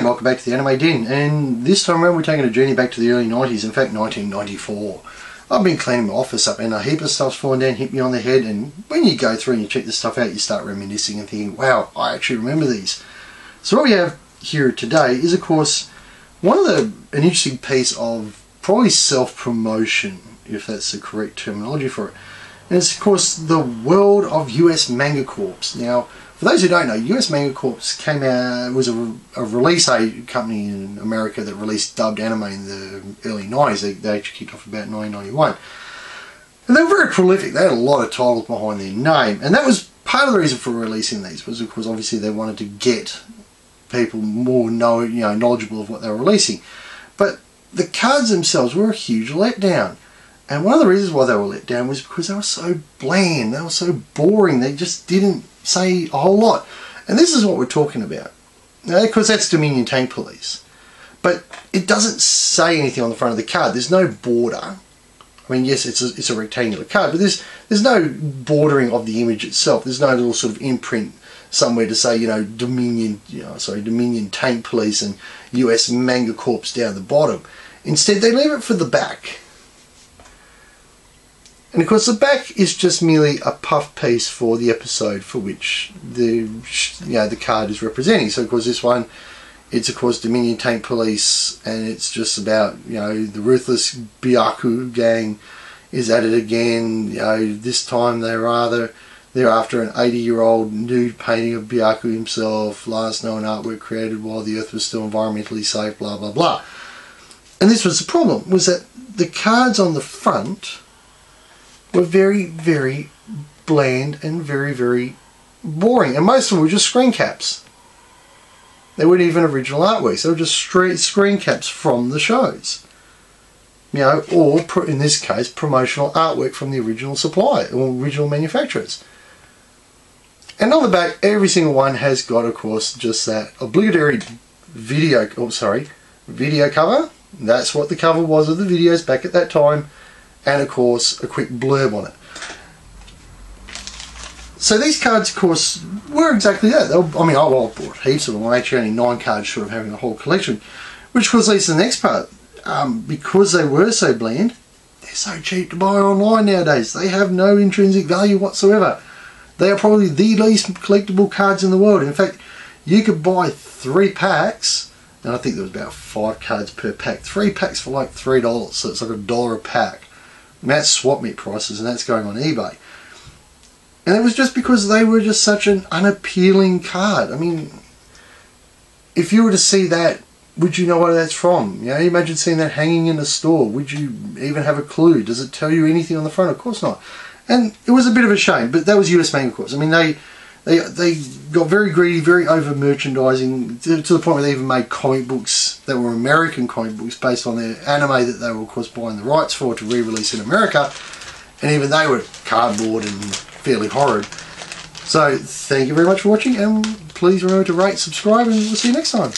and welcome back to the Anime Den, and this time around we're taking a journey back to the early 90s, in fact 1994. I've been cleaning my office up and a heap of stuff's falling down, hit me on the head, and when you go through and you check this stuff out, you start reminiscing and thinking, wow, I actually remember these. So what we have here today is, of course, an interesting piece of probably self-promotion, if that's the correct terminology for it. And it's, of course, the world of U.S. Manga Corps. Now, for those who don't know, U.S Manga Corps came out, was a release company in America that released dubbed anime in the early 90s. They actually kicked off about 1991. And they were very prolific. They had a lot of titles behind their name. And that was part of the reason for releasing these, was because obviously they wanted to get people more knowledgeable of what they were releasing. But the cards themselves were a huge letdown. And one of the reasons why they were let down was because they were so bland, they were so boring, they just didn't say a whole lot. And this is what we're talking about. Now, of course, that's Dominion Tank Police. But it doesn't say anything on the front of the card. There's no border. I mean, yes, it's a rectangular card, but there's no bordering of the image itself. There's no little sort of imprint somewhere to say, Dominion Tank Police and U.S Manga Corps down the bottom. Instead, they leave it for the back. And of course the back is just merely a puff piece for the episode for which the card is representing. So of course this one, it's of course Dominion Tank Police, and it's just about, the ruthless Byaku gang is at it again. This time they're after an 80-year-old nude painting of Byaku himself, last known artwork created while the earth was still environmentally safe, blah blah blah. And this was the problem, was that the cards on the front were very, very bland and very, very boring. And most of them were just screen caps. They weren't even original artworks. They were just straight screen caps from the shows. Or, in this case, promotional artwork from the original supplier, or original manufacturers. And on the back, every single one has got, of course, just that obligatory video cover. That's what the cover was of the videos back at that time. And of course a quick blurb on it. So these cards, of course, were exactly that. I bought heaps of them. I'm actually only 9 cards short of having a whole collection, which of course leads to the next part. Because they were so bland, they're so cheap to buy online nowadays. They have no intrinsic value whatsoever. They are probably the least collectible cards in the world. In fact, you could buy 3 packs, and I think there was about 5 cards per pack. 3 packs for like $3, so it's like $1 a pack. And that's swap meet prices, and that's going on eBay. And it was just because they were just such an unappealing card. I mean, if you were to see that, would you know where that's from? Imagine seeing that hanging in a store. Would you even have a clue? Does it tell you anything on the front? Of course not. And it was a bit of a shame, but that was US Manga Corps. I mean, they got very greedy, very over merchandising, to the point where they even made comic books that were American comic books based on their anime that they were of course buying the rights for to re-release in America, and even they were cardboard and fairly horrid. So thank you very much for watching, and please remember to rate, subscribe, and we'll see you next time.